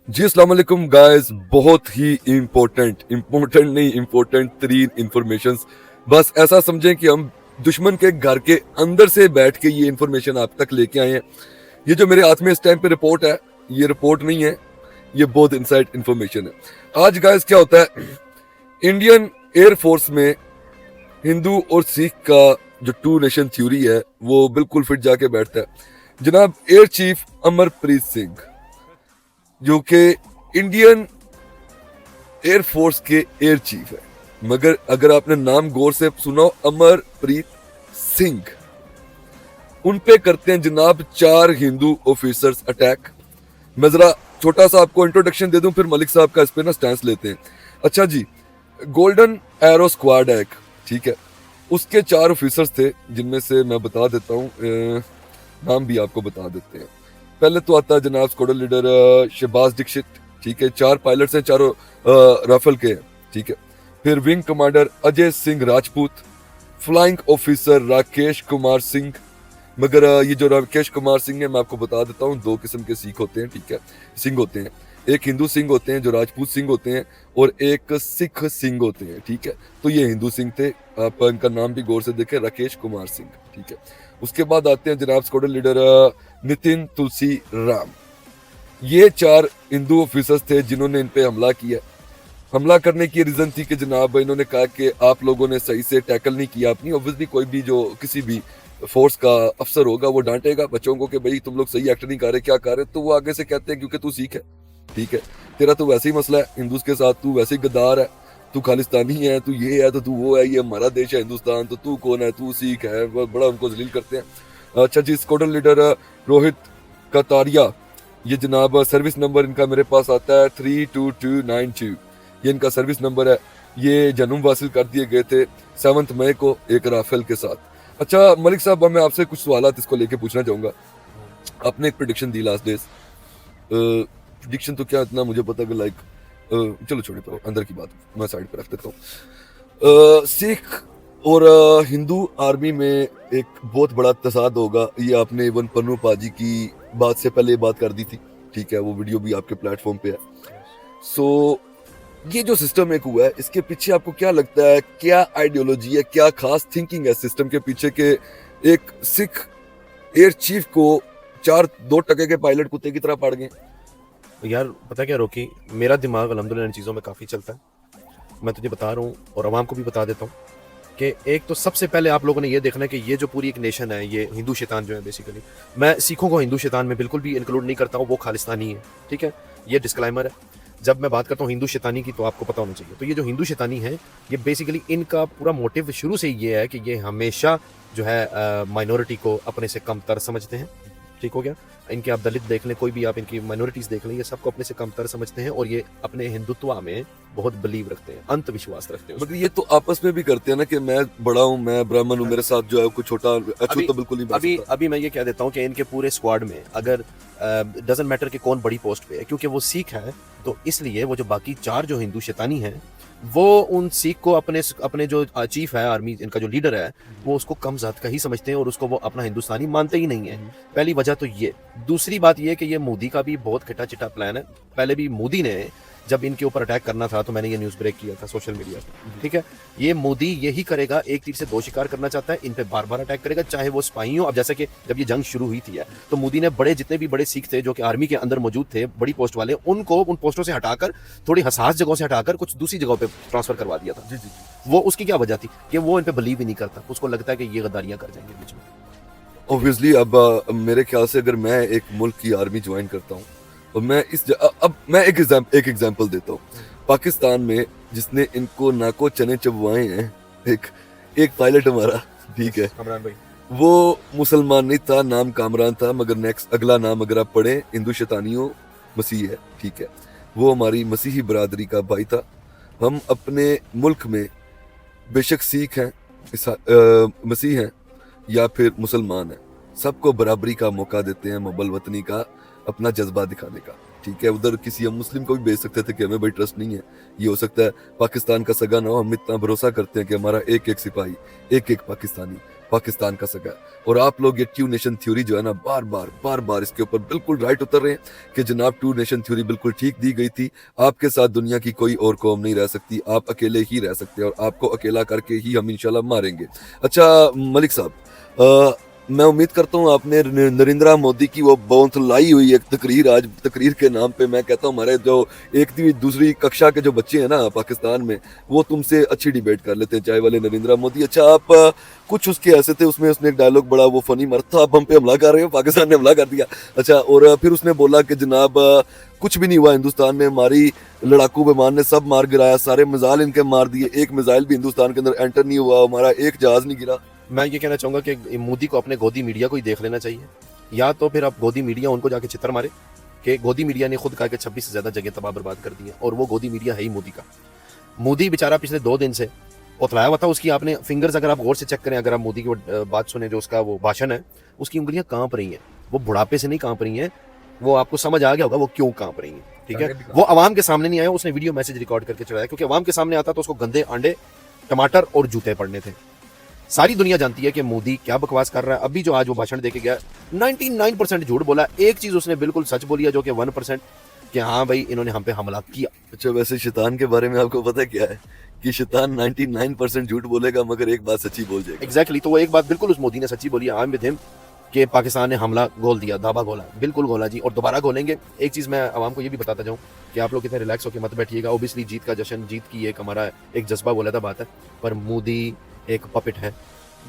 जी अस्सलाम वालेकुम गाइस। बहुत ही इम्पोर्टेंट तरीन इंफॉर्मेशन। बस ऐसा समझें कि हम दुश्मन के घर के अंदर से बैठ के ये इंफॉर्मेशन आप तक लेके आए हैं। ये जो मेरे हाथ में इस टाइम पे रिपोर्ट है, ये रिपोर्ट नहीं है, ये बहुत इनसाइड इंफॉर्मेशन है। आज गाइस क्या होता है, इंडियन एयरफोर्स में हिंदू और सिख का जो टू नेशन थ्योरी है वो बिल्कुल फिट जाके बैठता है। जनाब एयर चीफ अमरप्रीत सिंह, जो कि इंडियन एयरफोर्स के एयर चीफ है, मगर अगर आपने नाम गौर से सुना हो, अमरप्रीत सिंह, उन पे करते हैं जनाब 4 हिंदू ऑफिसर्स अटैक। मैं जरा छोटा सा आपको इंट्रोडक्शन दे दूं, फिर मलिक साहब का इस पे ना स्टैंस लेते हैं। अच्छा जी, गोल्डन एरो स्क्वाड है एक, ठीक है, उसके 4 ऑफिसर्स थे, जिनमें से मैं बता देता हूँ, नाम भी आपको बता देते हैं। पहले तो आता है जनाब स्क्वाड्रन लीडर शहबाज दीक्षित, ठीक है, 4 पायलट्स हैं, चारों राफेल के हैं, ठीक है। फिर wing commander Ajay Singh Rajput, flying officer Rakesh Kumar Singh, मगर ये जो राकेश कुमार सिंह है, मैं आपको बता देता हूँ, 2 किस्म के सिख होते हैं, ठीक है, सिंह होते हैं। एक हिंदू सिंह होते हैं जो राजपूत सिंह होते हैं, और एक सिख सिंह होते हैं, ठीक है। तो ये हिंदू सिंह थे, आप इनका नाम भी गौर से देखें, राकेश कुमार सिंह, ठीक है। उसके बाद आते हैं जनाब स्क्वाड्रन लीडर नितिन तुलसी राम। ये 4 हिंदू ऑफिसर्स थे जिन्होंने इन पे हमला किया। हमला करने की रीजन थी कि जनाब इन्होंने कहा कि आप लोगों ने सही से टैकल नहीं किया अपनी। ऑब्वियसली कोई भी जो किसी भी फोर्स का अफसर होगा वो डांटेगा बच्चों को कि भाई तुम लोग सही एक्ट नहीं कर रहे, क्या कर रहे, तो वो आगे से कहते हैं क्योंकि तू सिख है, ठीक है, तेरा तो वैसे ही मसला है हिंदूज के साथ, तू वैसे ही गद्दार है, तू खालिस्तानी है, तू ये है, तो तू वो है, ये हमारा देश है हिंदुस्तान, तो तू कौन है, तू सिख है, बड़ा उनको जलील करते हैं। अच्छा जी, स्क्वाड्रन लीडर रोहित कतारिया, ये जनाब सर्विस नंबर इनका मेरे पास आता है 32292, ये इनका सर्विस नंबर है। ये जन्म हासिल कर दिए गए थे 7 मई को एक राफेल के साथ। अच्छा मलिक साहब, मैं आपसे कुछ सवाल इसको लेके पूछना चाहूंगा। आपने एक प्रिडिक्शन दी लास्ट डेज, प्रिडिक्शन तो क्या इतना मुझे पता कि लाइक, चलो छोड़े पर अंदर की बात मैं साइड पर रख देता हूँ। सिख और हिंदू आर्मी में एक बहुत बड़ा तसाद होगा, ये आपने इवन पन्नू पाजी की बात से पहले बात कर दी थी, ठीक है, वो वीडियो भी आपके प्लेटफॉर्म पे है। सो ये जो सिस्टम एक हुआ है, इसके पीछे आपको क्या लगता है, क्या आइडियोलॉजी है, क्या खास थिंकिंग है सिस्टम के पीछे के एक सिख एयर चीफ को 2 टके के पायलट कुत्ते की तरह पाड़ गए? यार पता क्या रोकी, मेरा दिमाग अल्हम्दुलिल्लाह इन चीज़ों में काफ़ी चलता है। मैं तुझे बता रहा हूँ और आवाम को भी बता देता हूँ कि एक तो सबसे पहले आप लोगों ने ये देखना है कि ये जो पूरी एक नेशन है, ये हिंदू शैतान जो है बेसिकली, मैं सिखों को हिंदू शैतान में बिल्कुल भी इंक्लूड नहीं करता हूँ, वो खालिस्तानी है, ठीक है, ये डिस्क्लाइमर है। जब मैं बात करता हूँ हिंदू शैतानी की तो आपको पता होना चाहिए, तो ये जो हिंदू शैतानी है, ये बेसिकली इनका पूरा मोटिव शुरू से ये है कि ये हमेशा जो है माइनॉरिटी को अपने से कमतर समझते हैं, ठीक हो गया। इनके आप दलित देख लें, कोई भी आप इनकी माइनॉरिटीज देख लें, ये सबको अपने से कमतर समझते हैं और ये अपने हिंदुत्व में बहुत बिलीव रखते हैं, अंत विश्वास रखते हैं। मगर ये तो आपस में भी करते हैं ना कि मैं बड़ा हूँ, मैं ब्राह्मण हूँ, मेरे साथ जो है कोई छोटा अछूत तो बिल्कुल नहीं बैठ सकता। अभी मैं ये कह देता हूँ कि इनके पूरे स्क्वाड में अगर डजंट मैटर कि कौन बड़ी पोस्ट पे है, क्योंकि वो सिख है, तो इसलिए वो जो बाकी 4 जो हिंदू शैतानी हैं, वो उन सिख को अपने जो चीफ है आर्मी, इनका जो लीडर है, वो उसको कम जात का ही समझते हैं और उसको वो अपना हिंदुस्तानी मानते ही नहीं है। पहली वजह तो ये। दूसरी बात ये कि ये मोदी का भी बहुत खिटा चिटा प्लान है। पहले भी मोदी ने जब इनके ऊपर अटैक करना था तो मैंने ये न्यूज़ ब्रेक किया था सोशल मीडिया पर, ठीक है। ये मोदी यही करेगा, एक तीर से 2 शिकार करना चाहता है, इन पे बार बार अटैक करेगा, चाहे वो स्पाई हो। अब जैसे कि जब ये जंग शुरू हुई थी तो मोदी ने जितने भी बड़े सिख थे जो कि आर्मी के अंदर मौजूद थे, बड़ी पोस्ट वाले, उनको उन पोस्टों से हटाकर, थोड़ी हसास जगहों से हटाकर कुछ दूसरी जगहों पे ट्रांसफर करवा दिया था। जी। वो उसकी क्या वजह थी कि वो इन पे बिलीव ही नहीं करता, उसको लगता है कि ये गद्दारियां कर जाएंगे बीच में। ऑब्वियसली अब मेरे ख्याल से अगर मैं एक मुल्क की आर्मी ज्वाइन करता हूँ और मैं अब मैं एक एग्जांपल देता हूँ। पाकिस्तान में जिसने इनको नाको चने चबवाए हैं, एक पायलट हमारा, ठीक है, कमरान भाई, वो मुसलमान नहीं था, नाम कामरान था, मगर नेक्स्ट अगला नाम अगर आप पढ़े हिंदू शैतानियों मसीह है, ठीक है, वो हमारी मसीही बरादरी का भाई था। हम अपने मुल्क में बेशक सिख हैं, मसीह हैं या फिर मुसलमान हैं, सबको बराबरी का मौका देते हैं, मोहब्बत वतनी का, अपना जज्बा दिखाने का। ठीक है, उधर किसी हम मुस्लिम को भी भेज सकते थे कि हमें भाई ट्रस्ट नहीं है, ये हो सकता है पाकिस्तान का सगा ना हो, हम इतना भरोसा करते हैं कि हमारा एक एक सिपाही, एक एक पाकिस्तानी पाकिस्तान का सगा है। और आप लोग ये टू नेशन थ्योरी जो है ना, बार बार इसके ऊपर बिल्कुल राइट उतर रहे हैं कि जनाब टू नेशन थ्योरी बिल्कुल ठीक दी गई थी, आपके साथ दुनिया की कोई और कौम नहीं रह सकती, आप अकेले ही रह सकते हैं और आपको अकेला करके ही हम इंशाल्लाह मारेंगे। अच्छा मलिक साहब, मैं उम्मीद करता हूँ आपने नरेंद्र मोदी की वो बौंथलाई हुई एक तकरीर, आज तकरीर के नाम पे मैं कहता हूँ हमारे जो एक दूसरी कक्षा के जो बच्चे हैं ना पाकिस्तान में, वो तुमसे अच्छी डिबेट कर लेते हैं, चाय वाले नरेंद्र मोदी। अच्छा आप कुछ उसके ऐसे थे, उसमें उसने एक डायलॉग बड़ा वो फनी मारा था, आप हम पे हमला कर रहे हो, पाकिस्तान ने हमला कर दिया। अच्छा, और फिर उसने बोला कि जनाब कुछ भी नहीं हुआ हिंदुस्तान में, हमारी लड़ाकू विमान ने सब मार गिराया, सारे मिसाइल इनके मार दिए, एक मिसाइल भी हिंदुस्तान के अंदर एंटर नहीं हुआ, हमारा एक जहाज नहीं गिरा। मैं ये कहना चाहूंगा कि मोदी को अपने गोदी मीडिया को ही देख लेना चाहिए, या तो फिर अब गोदी मीडिया उनको जाके चित्तर मारे कि गोदी मीडिया ने खुद कहा कि 26 से ज्यादा जगह तबाह बर्बाद कर दी है, और वो गोदी मीडिया है ही मोदी का। मोदी बेचारा पिछले 2 दिन से उतलाया हुआ था, उसकी आपने फिंगर्स अगर आप गौर से चेक करें, अगर आप मोदी की बात सुने, जो उसका वो भाषण है, उसकी उंगलियां कांप रही हैं, वो बुढ़ापे से नहीं कांप रही हैं, वो आपको समझ आ गया होगा वो क्यों कांप रही हैं, ठीक है। वो आवाम के सामने नहीं आया, उसने वीडियो मैसेज रिकॉर्ड करके चलाया, क्योंकि आवाम के सामने आता तो उसको गंदे अंडे, टमाटर और जूते पड़ने थे। सारी दुनिया जानती है कि मोदी क्या बकवास कर रहा है। अभी जो आज वो भाषण देके गया, 99% झूठ बोला, एक चीज उसने बिल्कुल सच बोली है, जो कि 1% कि हाँ भाई इन्होंने हम पे हमला किया। अच्छा, वैसे शैतान के बारे में आपको पता क्या है कि शैतान 99% झूठ बोलेगा मगर एक बात सच्ची बोल जाएगा। एग्जैक्टली, तो वो एक बात बिल्कुल उस मोदी ने सच्ची बोली, आई एम विद हिम, कि पाकिस्तान ने हमला गोल दिया, दावा गोला, बिल्कुल गोला जी, और दोबारा गोलेंगे। एक चीज मैं आवाम को ये भी बताता जाऊं कि आप लोग इतने रिलैक्स होकर मत बैठिएगा, ओबियसली जीत का जश्न, जीत की एक हमारा एक जज्बा बोला था बात है, पर मोदी एक पपेट है।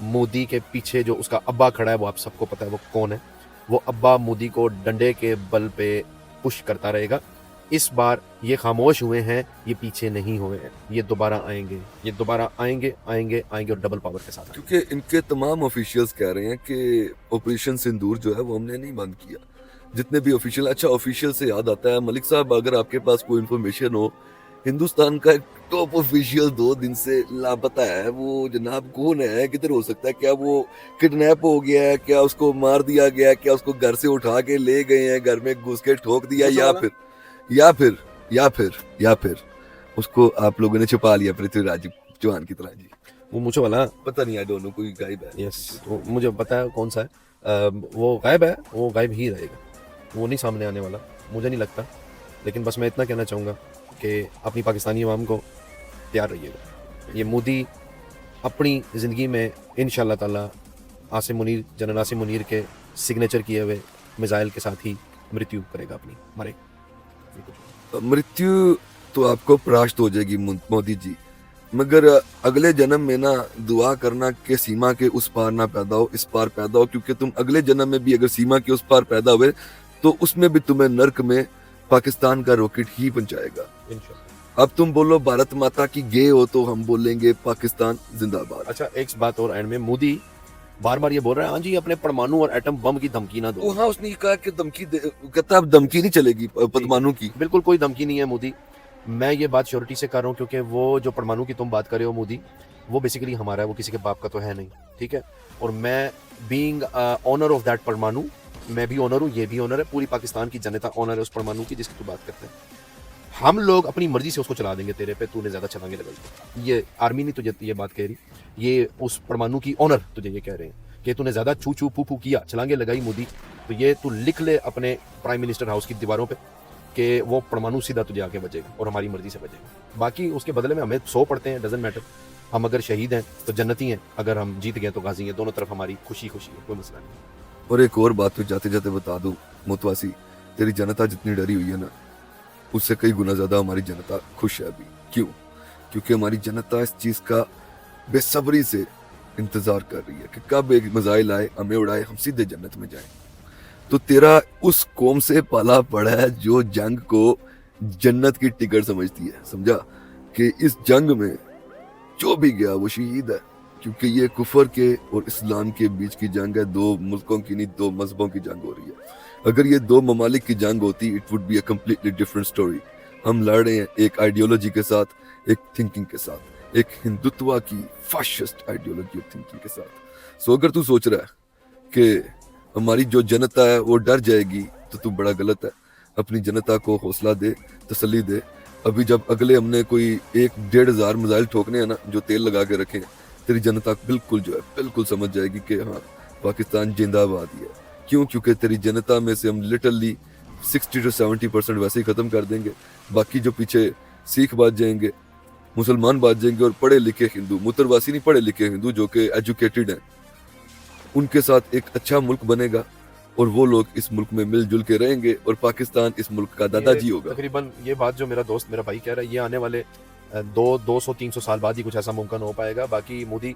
मोदी के पीछे जो उसका अब्बा खड़ा है वो आप सबको पता है वो कौन है। वो अब्बा मोदी को डंडे के बल पे पुश करता रहेगा। इस बार ये खामोश हुए हैं, ये पीछे नहीं हुए हैं, ये दोबारा आएंगे, ये दोबारा आएंगे आएंगे आएंगे और डबल पावर के साथ। क्योंकि इनके तमाम ऑफिशियल्स कह रहे हैं कि ऑपरेशन सिंदूर जो है वो हमने नहीं बंद किया, जितने भी ऑफिशियल। अच्छा, ऑफिशियल से याद आता है मलिक साहब, अगर आपके पास कोई इन्फॉर्मेशन हो, हिंदुस्तान का एक टॉप ऑफिशियल 2 दिन से लापता है, वो जनाब कौन है, किधर हो सकता है, क्या वो किडनैप हो गया है, क्या उसको मार दिया गया है, क्या उसको घर से उठा के ले गए हैं, घर में घुस के ठोक दिया, या फिर उसको आप लोगों ने छुपा लिया पृथ्वीराज चौहान की तरह जी। वो मुझे वाला पता नहीं, आई डोंट नो, कोई गायब है। यस, तो मुझे पता है कौन सा है, वो गायब है, वो गायब ही रहेगा, वो नहीं सामने आने वाला, मुझे नहीं लगता। लेकिन बस मैं इतना कहना चाहूँगा कि अपनी पाकिस्तानी अवाम को तैयार रहिएगा। ये मोदी अपनी ज़िंदगी में इंशाअल्लाह ताला आसिम मुनीर, जनरल आसिम मुनीर के सिग्नेचर किए हुए मिसाइल के साथ ही मृत्यु करेगा अपनी, मरेगा। मृत्यु तो आपको परास्त हो जाएगी मोदी जी, मगर अगले जन्म में ना दुआ करना कि सीमा के उस पार ना पैदा हो, इस पार पैदा हो, क्योंकि तुम अगले जन्म में भी अगर सीमा के उस पार पैदा हुए तो उसमें भी तुम्हें नर्क में पाकिस्तान का रॉकेट ही पहुंचाएगा। अब तुम बोलो भारत माता की गे हो तो हम बोलेंगे पाकिस्तान जिंदाबाद। अच्छा, एक बात और एंड में, मोदी बार बार ये बोल रहा है हाँ जी अपने परमाणु और एटम बम की धमकी ना दो। हाँ, उसने कहा कि धमकी कहता अब धमकी नहीं चलेगी परमाणु की। बिल्कुल कोई धमकी नहीं है मोदी, मैं ये बात श्योरिटी से कर रहा हूँ, क्योंकि वो जो परमाणु की तुम बात कर रहे हो मोदी, वो बेसिकली हमारा है, वो किसी के बाप का तो है नहीं, ठीक है। और मैं बीइंग ऑनर ऑफ दैट परमाणु, मैं भी ऑनर हूँ, ये भी ऑनर है, पूरी पाकिस्तान की जनता ऑनर है उस परमाणु की जिसकी तू बात करते हैं। हम लोग अपनी मर्जी से उसको चला देंगे तेरे पे, तूने ज्यादा चलाएंगे लगाई। ये आर्मी नहीं तुझे ये बात कह रही, ये उस परमाणु की ऑनर तुझे ये कह रहे हैं कि तूने ज्यादा छू छू फू फू किया, चलाएंगे लगाई मोदी, तो ये तू लिख ले अपने प्राइम मिनिस्टर हाउस की दीवारों पे कि वो परमाणु सीधा तुझे आके बचेगा और हमारी मर्जी से बचेगा। बाकी उसके बदले में हमें 100 पड़ते हैं, डजंट मैटर। हम अगर शहीद हैं तो जन्नती हैं, अगर हम जीत गए तो गाजी हैं, दोनों तरफ हमारी खुशी खुशी है, कोई मसला नहीं। और एक और बात तो जाते जाते बता दूं मुतवासी, तेरी जनता जितनी डरी हुई है ना, उससे कई गुना ज्यादा हमारी जनता खुश है अभी। क्यों? क्योंकि हमारी जनता इस चीज का बेसब्री से इंतजार कर रही है कि कब एक मिसाइल आए, हमें उड़ाए, हम सीधे जन्नत में जाएं। तो तेरा उस कौम से पाला पड़ा है जो जंग को जन्नत की टिकट समझती है, समझा? कि इस जंग में जो भी गया वो शहीद है, क्योंकि ये कुफर के और इस्लाम के बीच की जंग है, 2 मुल्कों की नहीं 2 मजहबों की जंग हो रही है। अगर ये 2 ममालिक की जंग होती, it would be a completely different story. हम लड़ रहे हैं एक आइडियोलॉजी के साथ, एक थिंकिंग के साथ, एक हिंदुत्व की फाशिस्ट आइडियोलॉजी और थिंकिंग के साथ। सो अगर तू सोच रहा है कि हमारी जो जनता है वो डर जाएगी तो तू बड़ा गलत है। अपनी जनता को हौसला दे, तसल्ली दे। अभी जब अगले हमने कोई 1-1.5 मिसाइल ठोकने हैं ना, जो तेल लगा के रखे हैं, तेरी जनता बिल्कुल जो है बिल्कुल समझ जाएगी कि हाँ पाकिस्तान जिंदाबाद ही है। क्यों? क्योंकि तेरी जनता में से हम लिटरली 60 to 70% वैसे ही ख़त्म कर देंगे। बाकी जो पीछे सिख बाज जाएंगे, मुसलमान बाज जाएंगे, और पढ़े लिखे हिंदू, मुतरवासी नहीं, पढ़े लिखे हिंदू जो कि एजुकेटेड हैं, उनके साथ एक अच्छा मुल्क बनेगा और वो लोग इस मुल्क में मिलजुल के रहेंगे और पाकिस्तान इस मुल्क का दादाजी होगा। तकरीबन ये बात जो मेरा दोस्त मेरा भाई कह रहा है, ये आने वाले 200-300 साल बाद ही कुछ ऐसा मुमकिन हो पाएगा। बाकी मोदी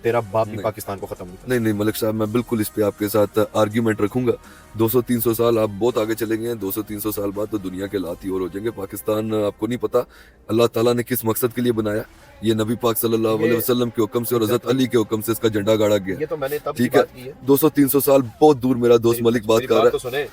तेरा बाप भी नहीं। पाकिस्तान को खत्म नहीं कर नहीं मलिक साहब, मैं बिल्कुल इस पे आपके साथ आर्ग्यूमेंट रखूंगा। 200-300 साल आप बहुत आगे चले गए हैं। 200-300 साल बाद तो दुनिया के हालात ही और हो जाएंगे। पाकिस्तान आपको नहीं पता अल्लाह ताला ने किस मकसद के लिए बनाया। ये नबी पाक सल्लल्लाहु अलैहि वसल्लम के हुक्म से और हजरत अली के हुक्म से इसका झंडा गाड़ा गया। ये तो मैंने तब ठीक की है, बात की है। 200-300 साल बहुत दूर मेरा दोस्त मलिक बात कर रहा है। तो सुने,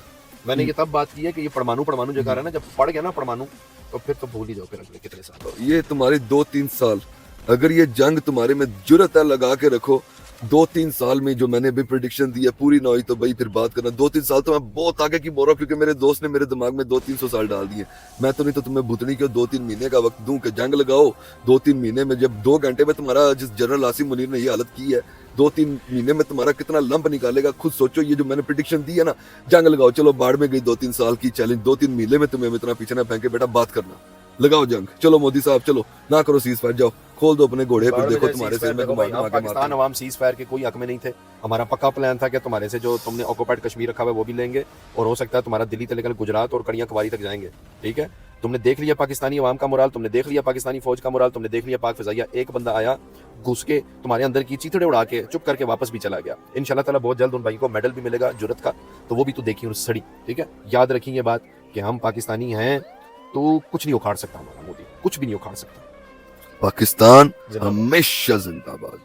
मैंने ये तब बात की है कि ये परमाणु जो कह रहा है ना, जब पड़ गया ना परमाणु, तो फिर तो भूल ही जाओ फिर अगले कितने साल। ये तुम्हारे 2-3 साल, अगर ये जंग तुम्हारे में जुर्रत है लगा के रखो, 2-3 साल में जो मैंने भी प्रेडिक्शन दी है पूरी ना हुई तो भाई फिर बात करना। 2-3 साल तो मैं बहुत आगे की बोल रहा हूँ, क्योंकि मेरे दोस्त ने मेरे दिमाग में 200-300 साल डाल दिए। मैं तो नहीं तो तुम्हें भुतनी के 2-3 महीने का वक्त दूं कि जंग लगाओ। 2-3 महीने में जब 2 घंटे में तुम्हारा, जिस जनरल आसिम मुनीर ने ये हालत की है, 2-3 महीने में तुम्हारा कितना लंप निकालेगा खुद सोचो। ये जो मैंने प्रेडिक्शन दी है ना, जंग लगाओ, चलो बाढ़ में गई 2-3 साल की चैलेंज, 2-3 महीने में तुम्हें इतना पीछे ना फेंके, बेटा बात करना, लगाओ जंग। चलो मोदी साहब, चलो ना करो सीज फायर, जाओ खोल दो अपने घोड़े पर, देखो तुम्हारे सिर में पाकिस्तान अवाम सीज फायर के कोई हक में नहीं थे। हमारा पक्का प्लान था कि तुम्हारे से जो तुमने ऑक्युपाइड कश्मीर रखा हुआ है वो भी लेंगे, और हो सकता है तुम्हारा दिल्ली से लेकर गुजरात और कड़ियां कुंवारी तक जाएंगे। ठीक है, तुमने देख लिया पाकिस्तानी अवाम का मोराल, तुमने देख लिया पाकिस्तानी फौज का मोराल, तुमने देख लिया पाक फिजाइया। एक बंदा आया घुस के तुम्हारे अंदर की चीथड़े उड़ा के चुप करके वापस भी चला गया। इंशाल्लाह ताला बहुत जल्द उन भाई को मेडल भी मिलेगा जुर्रत का, तो वो भी तो देखिए सड़ी। ठीक है, याद रखिए ये बात कि हम पाकिस्तानी हैं, तो कुछ नहीं उखाड़ सकता हमारा मोदी, कुछ भी नहीं उखाड़ सकता। पाकिस्तान हमेशा जिंदाबाद।